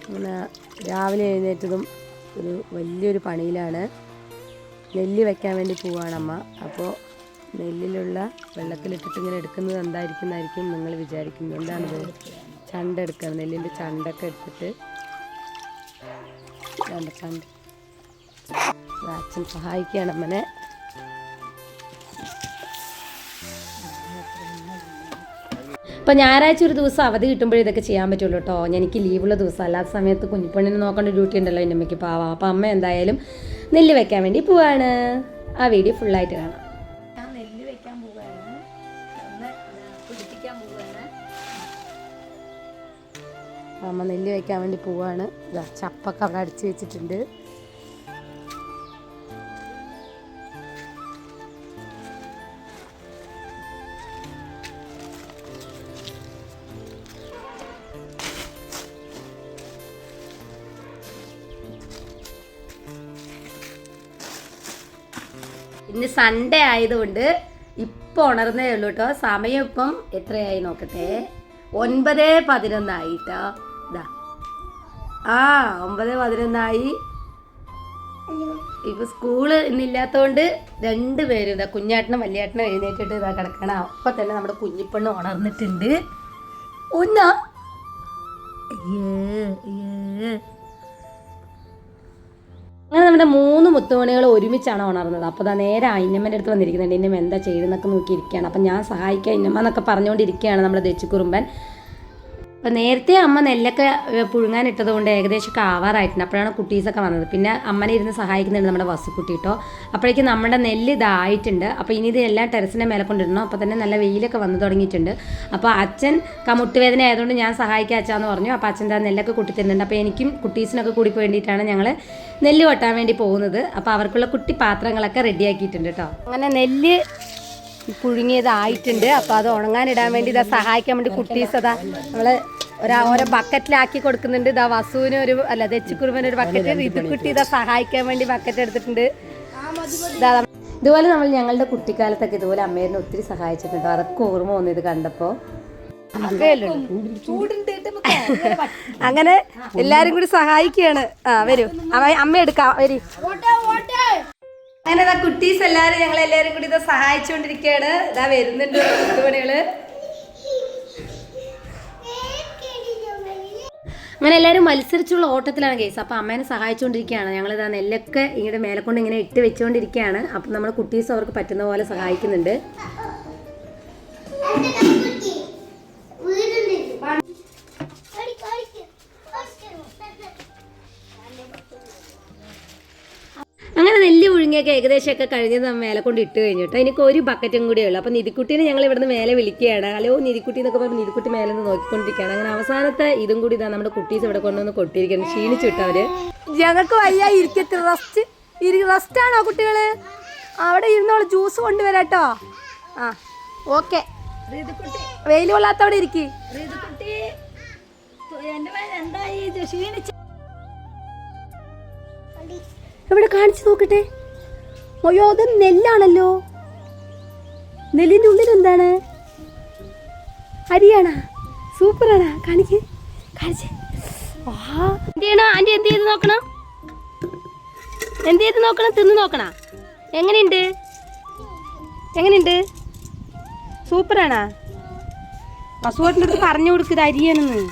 അങ്ങനെ രാവിലെ എഴുന്നേറ്റതും ഒരു വലിയൊരു പണിയിലാണ്. നെല്ല് വെക്കാൻ വേണ്ടി പോവുകയാണ് അമ്മ. അപ്പോൾ നെല്ലിലുള്ള വെള്ളത്തിലിട്ടിട്ട് ഇങ്ങനെ എടുക്കുന്നത് എന്തായിരിക്കും നിങ്ങൾ വിചാരിക്കുന്നത്. എന്താണിത്? ചണ്ട എടുക്കണം. നെല്ലിൻ്റെ ചണ്ടൊക്കെ എടുത്തിട്ട് ചണ്ട അച്ഛൻ സഹായിക്കുകയാണ് അമ്മനെ. അപ്പോൾ ഞായറാഴ്ച ഒരു ദിവസം അവധി കിട്ടുമ്പോഴേ ഇതൊക്കെ ചെയ്യാൻ പറ്റുള്ളൂ കേട്ടോ. എനിക്ക് ലീവുള്ള ദിവസം, അല്ലാത്ത സമയത്ത് കുഞ്ഞിപ്പെണ്ണിനെ നോക്കേണ്ട ഡ്യൂട്ടി ഉണ്ടല്ലോ എൻ്റെ അമ്മയ്ക്ക്, പാവാം. അപ്പോൾ അമ്മ എന്തായാലും നെല്ല് വെക്കാൻ വേണ്ടി പോവാണ്. ആ വീഡിയോ ഫുള്ളായിട്ട് കാണാം. ഞാൻ നെല്ല് വെക്കാൻ പോവുകയാണ്, പിടിപ്പിക്കാൻ പോവുകയാണ്. അമ്മ നെല്ല് വെക്കാൻ വേണ്ടി പോവാണ്. ചപ്പൊക്കെ അവിടെ അടിച്ച് വെച്ചിട്ടുണ്ട്. ഇന്ന് സൺഡേ ആയതുകൊണ്ട് ഇപ്പോൾ ഉണർന്നേ ഉള്ളൂ കേട്ടോ. സമയം ഇപ്പം എത്രയായി നോക്കട്ടെ, 9:11 കേട്ടോ. ഇതാ 9:11. ഇപ്പം സ്കൂള് ഇന്നില്ലാത്തതുകൊണ്ട് രണ്ടുപേരും ഇതാ, കുഞ്ഞാട്ടനും വലിയേട്ടനും എഴുന്നേറ്റിട്ട് ഇതാ കിടക്കണം. അപ്പം തന്നെ നമ്മുടെ കുഞ്ഞിപ്പെണ്ണ് ഉണർന്നിട്ടുണ്ട്. അങ്ങനെ നമ്മുടെ 3 മുത്തുമണികൾ ഒരുമിച്ചാണ് ഉണർന്നത്. അപ്പോൾ അതാ നേരെ ഇന്നമ്മൻ്റെ അടുത്ത് വന്നിരിക്കുന്നുണ്ട്. ഇന്നമ്മ എന്താ ചെയ്തെന്നൊക്കെ നോക്കിയിരിക്കുകയാണ്. അപ്പം ഞാൻ സഹായിക്കാം ഇന്നമ്മ എന്നൊക്കെ പറഞ്ഞുകൊണ്ടിരിക്കുകയാണ് നമ്മുടെ ദച്ചുകുറുമ്പൻ. അപ്പോൾ നേരത്തെ അമ്മ നെല്ലൊക്കെ പുഴുങ്ങാനിട്ടത് കൊണ്ട് ഏകദേശമൊക്കെ ആവാറായിട്ടുണ്ട്. അപ്പോഴാണ് കുട്ടീസൊക്കെ വന്നത്. പിന്നെ അമ്മനെ ഇരുന്ന് സഹായിക്കുന്നുണ്ട് നമ്മുടെ വസുക്കുട്ടി കേട്ടോ. അപ്പോഴേക്കും നമ്മുടെ നെല്ല് ഇതായിട്ടുണ്ട്. അപ്പോൾ ഇനി ഇതെല്ലാം ടെറസിൻ്റെ മേലെ കൊണ്ടിടണം. അപ്പോൾ തന്നെ നല്ല വെയിലൊക്കെ വന്നു തുടങ്ങിയിട്ടുണ്ട്. അപ്പോൾ അച്ഛൻ മുട്ടുവേദന ആയതുകൊണ്ട് ഞാൻ സഹായിക്കാം അച്ഛാന്ന് പറഞ്ഞു. അപ്പോൾ അച്ഛൻ്റെ നെല്ലൊക്കെ കുട്ടിത്തരുന്നുണ്ട്. അപ്പോൾ എനിക്കും കുട്ടീസിനൊക്കെ കൂടി വേണ്ടിയിട്ടാണ് ഞങ്ങൾ നെല്ല് കൊട്ടാൻ വേണ്ടി പോകുന്നത്. അപ്പോൾ അവർക്കുള്ള കുട്ടി പാത്രങ്ങളൊക്കെ റെഡിയാക്കിയിട്ടുണ്ട് കേട്ടോ. അങ്ങനെ നെല്ല് പുഴുങ്ങിയതായിട്ടുണ്ട്. അപ്പോൾ അത് ഉണങ്ങാനിടാൻ വേണ്ടി ഇതാ സഹായിക്കാൻ വേണ്ടി കുട്ടീസ് അതാ നമ്മൾ ഓരോ ബക്കറ്റിലാക്കി കൊടുക്കുന്നുണ്ട്. ഇതാ വസുവിന് ദച്ചുകുറുമ്പന് ഒരു ബക്കറ്റ്, ഋതുക്കുട്ടി ഇതാ സഹായിക്കാൻ വേണ്ടി ബക്കറ്റ് എടുത്തിട്ടുണ്ട്. ഇതുപോലെ നമ്മൾ ഞങ്ങളുടെ കുട്ടിക്കാലത്തൊക്കെ ഇതുപോലെ അമ്മേനെ ഒത്തിരി സഹായിച്ചിട്ടുണ്ട്. അതൊക്കെ ഓർമ്മ വന്നു ഇത് കണ്ടപ്പോൾ. അങ്ങനെ എല്ലാരും കൂടി സഹായിക്കുകയാണ്. വരൂ അമ്മ എടുക്കാം, വരി. അങ്ങനെ കുട്ടീസ് എല്ലാരും ഞങ്ങളെല്ലാരും കൂടി ഇതാ സഹായിച്ചുകൊണ്ടിരിക്കുകയാണ്. ഇതാ വരുന്നുണ്ട് കുട്ടുപണികള്. അങ്ങനെ എല്ലാവരും മത്സരിച്ചുള്ള ഓട്ടത്തിലാണ് കേസ്. അപ്പോൾ അമ്മേനെ സഹായിച്ചുകൊണ്ടിരിക്കുകയാണ്. ഞങ്ങളിതാ നെല്ലൊക്കെ ഇങ്ങനെ മേലെ കൊണ്ട് ഇങ്ങനെ ഇട്ട് വെച്ചുകൊണ്ടിരിക്കുകയാണ്. അപ്പം നമ്മൾ കുട്ടീസ് അവർക്ക് പറ്റുന്ന പോലെ സഹായിക്കുന്നുണ്ട്. അങ്ങനെ നെല്ല് പുഴുങ്ങിയൊക്കെ ഏകദേശമൊക്കെ കഴിഞ്ഞ് മേലെ കൊണ്ട് ഇട്ട് കഴിഞ്ഞിട്ട് എനിക്ക് ഒരു ബക്കറ്റും കൂടിയേ ഉള്ളൂ. അപ്പോൾ നിധിക്കുട്ടീനെ ഞങ്ങൾ ഇവിടുന്ന് മേലെ വിളിക്കുകയാണ്. ഹലോ നിധിക്കുട്ടി എന്നൊക്കെ പറഞ്ഞ് നിധിക്കുട്ടി മേലെ നിന്ന് നോക്കിക്കൊണ്ടിരിക്കുകയാണ്. അങ്ങനെ അവസാനത്തെ ഇതും കൂടി ഇതാ നമ്മുടെ കുട്ടീസ് ഇവിടെ കൊണ്ടുവന്ന് കൊട്ടിയിരിക്കുകയാണ്. ക്ഷീണിച്ചു വിട്ടവര്. ഞങ്ങൾക്ക് വയ്യ, ഇരിക്കത്തി റെസ്റ്റ് ആണോ കുട്ടികള്? അവിടെ ഇരുന്നോളൂ, ജ്യൂസ് കൊണ്ടുവരാട്ടോ. ആ ഓക്കെ. വെയിൽ കൊള്ളാത്തവിടെ ഇരിക്കും. എവിടെ കാണിച്ചു നോക്കട്ടെ. അയ്യോ അത് നെല്ലാണല്ലോ. നെല്ലിന്റെ ഉള്ളിൽ എന്താണ്? അരിയാണാ? സൂപ്പറാണാ? കാണിച്ച് എന്ത് ചെയ്യണോ ആന്റി? എന്ത് ചെയ്ത് നോക്കണം? തിന്ന് നോക്കണ? എങ്ങനെയുണ്ട്? സൂപ്പറാണാ? വസുവേട്ടൻ്റെ അടുത്ത് പറഞ്ഞു കൊടുക്കുക അരിയാണെന്ന്.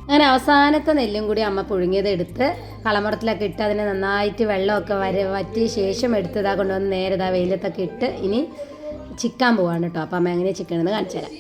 അങ്ങനെ അവസാനത്തെ നെല്ലും കൂടി അമ്മ പുഴുങ്ങിയത് എടുത്ത് കളമറത്തിലൊക്കെ ഇട്ട് അതിനെ നന്നായിട്ട് വെള്ളമൊക്കെ വറ്റിയ ശേഷം എടുത്തതാ കൊണ്ടുവന്ന് നേരെ ഇതാ വെയിലത്തൊക്കെ ഇട്ട് ഇനി ചിക്കാൻ പോവാണ് കേട്ടോ. അപ്പം അമ്മ എങ്ങനെ ചിക്കണെന്ന് കാണിച്ചു തരാം.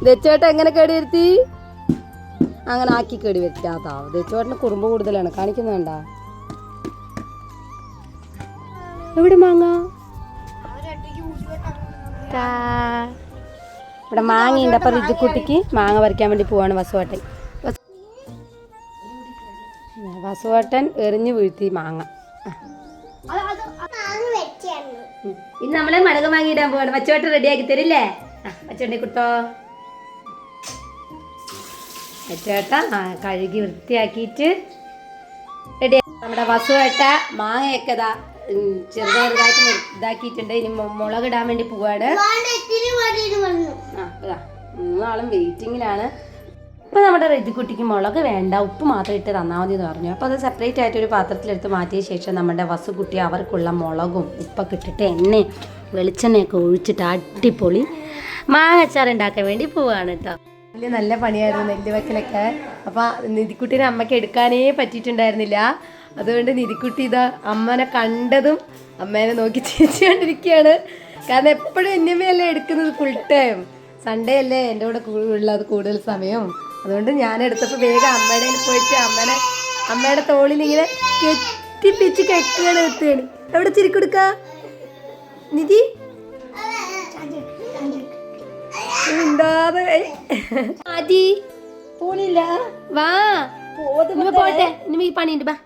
ദച്ചോട്ട എങ്ങനെ കേടി വരുത്തി? അങ്ങനെ ആക്കി കേടി വരുത്താത്താ. ദച്ചോട്ടന് കുറുമ്പ് കൂടുതലാണ്, കാണിക്കുന്ന വേണ്ട. എവിടെ മാങ്ങ? ഇവിടെ മാങ്ങയുണ്ട്. അപ്പം ഋതുക്കുട്ടിക്ക് മാങ്ങ പറിക്കാൻ വേണ്ടി പോവാണ് വസുവാട്ടൻ. വസുവേട്ടൻ എറിഞ്ഞു വീഴ്ത്തി മാങ്ങ. ഇന്ന് നമ്മള് മുളക് മാങ്ങ ഇടാൻ പോവാണ്. വച്ചുവേട്ടൻ റെഡിയാക്കി തരില്ലേ? വച്ചുകൊണ്ടേ കുട്ടോ. വച്ചുവേട്ട കഴുകി വൃത്തിയാക്കിയിട്ട് റെഡിയാക്കി. നമ്മുടെ വസുവേട്ട മാങ്ങയൊക്കെ ചെറുതായിട്ട് ഇതാക്കിയിട്ടുണ്ട്. ഇനി മുളക് ഇടാൻ വേണ്ടി പോവാണ്. മൂന്നാളും വെയിറ്റിങ്ങിലാണ്. ഇപ്പം നമ്മുടെ ഋതുക്കുട്ടിക്ക് മുളക് വേണ്ട, ഉപ്പ് മാത്രം ഇട്ട് തന്നാൽ മതി എന്ന് പറഞ്ഞു. അപ്പോൾ അത് സെപ്പറേറ്റ് ആയിട്ട് ഒരു പാത്രത്തിലെടുത്ത് മാറ്റിയ ശേഷം നമ്മുടെ വസുക്കുട്ടി അവർക്കുള്ള മുളകും ഉപ്പൊക്കെ ഇട്ടിട്ട് എണ്ണയും വെളിച്ചെണ്ണയൊക്കെ ഒഴിച്ചിട്ട് അടിപൊളി മാങ്ങച്ചാർ ഉണ്ടാക്കാൻ വേണ്ടി പോവാണ് കേട്ടോ. വലിയ നല്ല പണിയായിരുന്നു നെല്ല് വെക്കലൊക്കെ. അപ്പോൾ നിധിക്കുട്ടീനെ അമ്മയ്ക്ക് എടുക്കാനേ പറ്റിയിട്ടുണ്ടായിരുന്നില്ല. അതുകൊണ്ട് നിധിക്കുട്ടി ഇതാ അമ്മനെ കണ്ടതും അമ്മേനെ നോക്കി ചിരിച്ചുകൊണ്ടിരിക്കുകയാണ്. കാരണം എപ്പോഴും എന്നമ്മയല്ലേ എടുക്കുന്നത് ഫുൾ ടൈം. സൺഡേ അല്ലേ എൻ്റെ കൂടെ ഉള്ളത് കൂടുതൽ സമയം. അതുകൊണ്ട് ഞാൻ എടുത്തപ്പോൾ വേഗം അമ്മയുടെ പോയിട്ട് അമ്മയുടെ തോളിൽ ഇങ്ങനെ കെട്ടിപ്പിച്ച് കെട്ടുകയാണ് എത്തുകയാണ്. എവിടെ ചിരിക്കൊടുക്ക നിധി ഉണ്ടാതെ ആദി പോണില്ല. വാ പോട്ടെ, ഇനി പണിയുണ്ട്. ബാ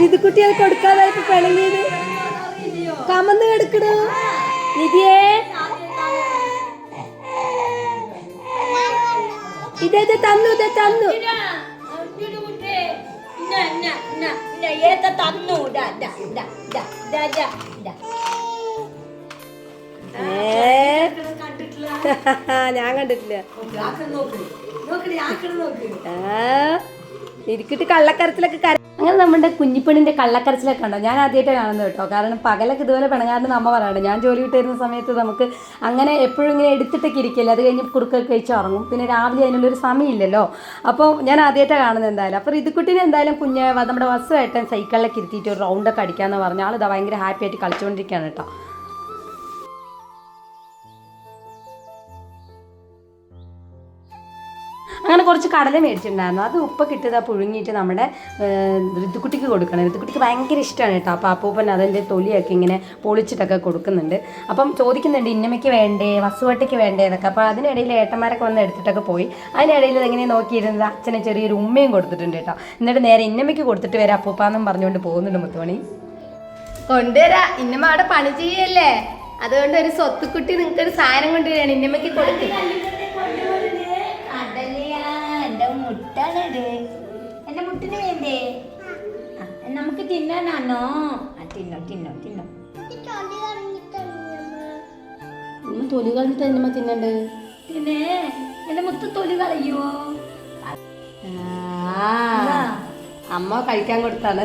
നിധി കുട്ടി അത് കൊടുക്കാതായിട്ട് പിണങ്ങിയത് കമന്ന് കിടക്കണു. നിധിയേ ഇതേ തന്നു തന്നു ഞാൻ കണ്ടിട്ടില്ല. ഇരിക്കിട്ട് കള്ളക്കരച്ചിലൊക്കെ അങ്ങനെ നമ്മുടെ കുഞ്ഞിപ്പെണ്ണിന്റെ കള്ളക്കരച്ചിലൊക്കെ ഉണ്ടോ? ഞാൻ ആദ്യമായിട്ട് കാണുന്നത് കേട്ടോ. കാരണം പകലൊക്കെ ഇതുപോലെ പിണങ്ങാണ്ട് അമ്മ പറയണം. ഞാൻ ജോലി വിട്ട് വരുന്ന സമയത്ത് നമുക്ക് അങ്ങനെ എപ്പോഴും ഇങ്ങനെ എടുത്തിട്ടൊക്കെ ഇരിക്കില്ല. അത് കഴിഞ്ഞ് കുറുക്കൊക്കെ കഴിച്ച് ഉറങ്ങും. പിന്നെ രാവിലെ അതിനുള്ളൊരു സമയമില്ലല്ലോ. അപ്പോൾ ഞാൻ ആദ്യമായിട്ടാണ് കാണുന്നത് എന്തായാലും. അപ്പോൾ ഋതുക്കുട്ടിനെ എന്തായാലും നമ്മുടെ വസുവായിട്ട് സൈക്കിളിലൊക്കെ ഇരുത്തിയിട്ട് ഒരു റൗണ്ടൊക്കെ അടിക്കാമെന്ന് പറഞ്ഞാൽ ആൾ ഇതാ ഭയങ്കര ഹാപ്പി ആയിട്ട് കളിച്ചുകൊണ്ടിരിക്കുകയാണ് കേട്ടോ. അങ്ങനെ കുറച്ച് കടല മേടിച്ചിട്ടുണ്ടായിരുന്നു. അത് ഉപ്പൊക്കെ ഇട്ടത് പുഴുങ്ങിയിട്ട് നമ്മുടെ ഋതുക്കുട്ടിക്ക് കൊടുക്കണം. ഋതുക്കുട്ടിക്ക് ഭയങ്കര ഇഷ്ടമാണ് കേട്ടോ. അപ്പോൾ അപ്പൂപ്പൻ അതിൻ്റെ തൊലിയൊക്കെ ഇങ്ങനെ പൊളിച്ചിട്ടൊക്കെ കൊടുക്കുന്നുണ്ട്. അപ്പം ചോദിക്കുന്നുണ്ട് ഇന്നമ്മയ്ക്ക് വേണ്ടേ വസുവട്ടയ്ക്ക് വേണ്ടേ എന്നൊക്കെ. അപ്പോൾ അതിനിടയിൽ ഏട്ടന്മാരൊക്കെ വന്ന് എടുത്തിട്ടൊക്കെ പോയി. അതിനിടയിൽ ഇങ്ങനെ നോക്കിയിരുന്നത് അച്ഛനെ ചെറിയൊരു ഉമ്മയും കൊടുത്തിട്ടുണ്ട് കേട്ടോ. എന്നിട്ട് നേരെ ഇന്നമ്മയ്ക്ക് കൊടുത്തിട്ട് വരാം അപ്പൂപ്പാന്നും പറഞ്ഞുകൊണ്ട് പോകുന്നുണ്ട് മുത്തുമണി. കൊണ്ടുവരാ ഇന്നമ്മ അവിടെ പണി ചെയ്യല്ലേ, അതുകൊണ്ട് ഒരു സ്വത്തുക്കുട്ടി നിങ്ങൾക്കൊരു സാധനം കൊണ്ടുവരികയാണ്. ഇന്നമ്മയ്ക്ക് കൊടുക്കുക. എന്റെ മുട്ടിന് വേണ്ടേ? നമുക്ക് തിന്നാനാണോ? തിന്നോ തിന്നോ തിന്നോ. തൊലി കളഞ്ഞിട്ട് എന്നമ്മ തിന്നണ്ട്. പിന്നെ എന്റെ മുത്ത് തൊലി കളയോ? അമ്മ കഴിക്കാൻ കൊടുത്താണ്.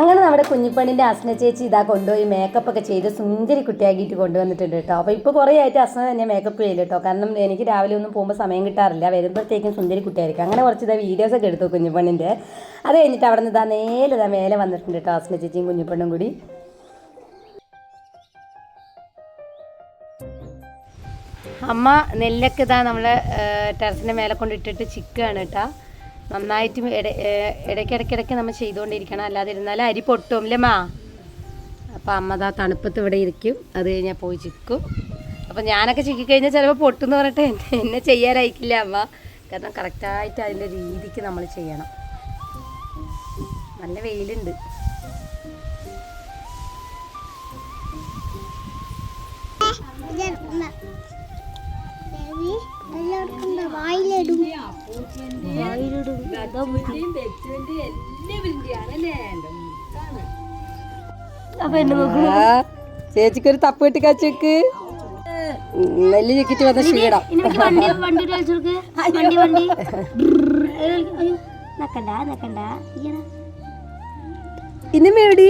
അങ്ങനെ നമ്മുടെ കുഞ്ഞിപ്പണ്ണിൻ്റെ അസ്ന ചേച്ചി ഇതാ കൊണ്ടുപോയി മേക്കപ്പ് ഒക്കെ ചെയ്ത് സുന്ദരി കുട്ടിയാക്കിയിട്ട് കൊണ്ടുവന്നിട്ടുണ്ട് കേട്ടോ. അപ്പോൾ ഇപ്പോൾ കുറേ ആയിട്ട് അസ്ന തന്നെ മേക്കപ്പ് ചെയ്യില്ല കേട്ടോ. കാരണം എനിക്ക് രാവിലെ ഒന്നും പോകുമ്പോൾ സമയം കിട്ടാറില്ല. വരുമ്പോഴത്തേക്കും സുന്ദരി കുട്ടിയായിരിക്കും. അങ്ങനെ കുറച്ച് ഇതാ വീഡിയോസൊക്കെ എടുത്തു കുഞ്ഞിപ്പണ്ണിൻ്റെ. അത് കഴിഞ്ഞിട്ട് അവിടെ നിന്ന് മേലെ വന്നിട്ടുണ്ട് കേട്ടോ അസ്ന ചേച്ചിയും കുഞ്ഞിപ്പണ്ണും കൂടി. അമ്മ നെല്ലൊക്കെ ഇതാ നമ്മളെ ടെറസിൻ്റെ മേലെ കൊണ്ടിട്ടിട്ട് ചിക്കുകയാണ് കേട്ടോ. നന്നായിട്ട് ഇടയ്ക്കിടയ്ക്കിടയ്ക്ക് നമ്മൾ ചെയ്തുകൊണ്ടിരിക്കണം, അല്ലാതെ ഇരുന്നാൽ അരി പൊട്ടും അല്ലേമ്മാ. അപ്പോൾ അമ്മ അതാ തണുപ്പത്ത് ഇവിടെ ഇരിക്കും. അത് കഴിഞ്ഞാൽ പോയി ചിക്കും. അപ്പോൾ ഞാനൊക്കെ ചിക്കിക്കഴിഞ്ഞാൽ ചിലപ്പോൾ പൊട്ടെന്ന് പറഞ്ഞിട്ട് എന്നെ ചെയ്യാനായിക്കില്ല അമ്മ. കാരണം കറക്റ്റായിട്ട് അതിൻ്റെ രീതിക്ക് നമ്മൾ ചെയ്യണം. നല്ല വെയിലുണ്ട്. ചേച്ചിക്കൊരു തപ്പ് കെട്ടി കച്ചക്ക് നെല്ല് ചുക്കിട്ട് വന്ന ക്ഷീണം. ഇനി മേടി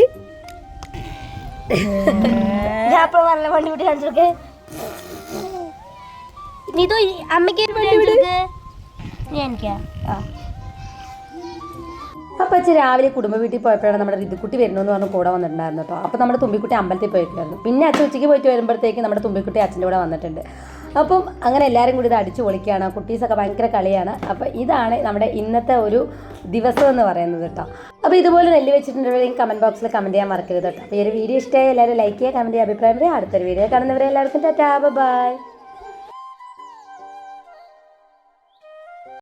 വണ്ടി വിട്ട് കാണിച്ചോക്കെ. അപ്പം അച്ഛൻ രാവിലെ കുടുംബ വീട്ടിൽ പോയപ്പോഴാണ് നമ്മുടെ ഋതുക്കുട്ടി വരുന്നതെന്ന് പറഞ്ഞ് കൂടെ വന്നിട്ടുണ്ടായിരുന്നു കേട്ടോ. അപ്പോൾ നമ്മുടെ തുമ്പിക്കുട്ടി അമ്പലത്തിൽ പോയിട്ടുണ്ടായിരുന്നു. പിന്നെ അച്ഛൻ ഉച്ചയ്ക്ക് പോയിട്ട് വരുമ്പോഴത്തേക്ക് നമ്മുടെ തുമ്പിക്കുട്ടി അച്ഛൻ്റെ കൂടെ വന്നിട്ടുണ്ട്. അപ്പം അങ്ങനെ എല്ലാവരും കൂടി ഇത് അടിച്ചു പൊളിക്കുകയാണ്. കുട്ടീസൊക്കെ ഭയങ്കര കളിയാണ്. അപ്പോൾ ഇതാണ് നമ്മുടെ ഇന്നത്തെ ഒരു ദിവസം എന്ന് പറയുന്നത് കേട്ടോ. അപ്പോൾ ഇതുപോലെ നെല്ല് വെച്ചിട്ടുണ്ടെങ്കിൽ കമൻറ്റ് ബോക്സിൽ കമൻറ്റ് ചെയ്യാൻ മറക്കരുത് കേട്ടോ. അപ്പോൾ ഈ ഒരു വീഡിയോ ഇഷ്ടമായി എല്ലാവരും ലൈക്ക് ചെയ്യുക, കമൻറ്റ് ചെയ്യുക, അഭിപ്രായം പറയുക. അടുത്തൊരു വീഡിയോ കാണുന്നവരെ എല്ലാവർക്കും ടാറ്റാ ബൈ.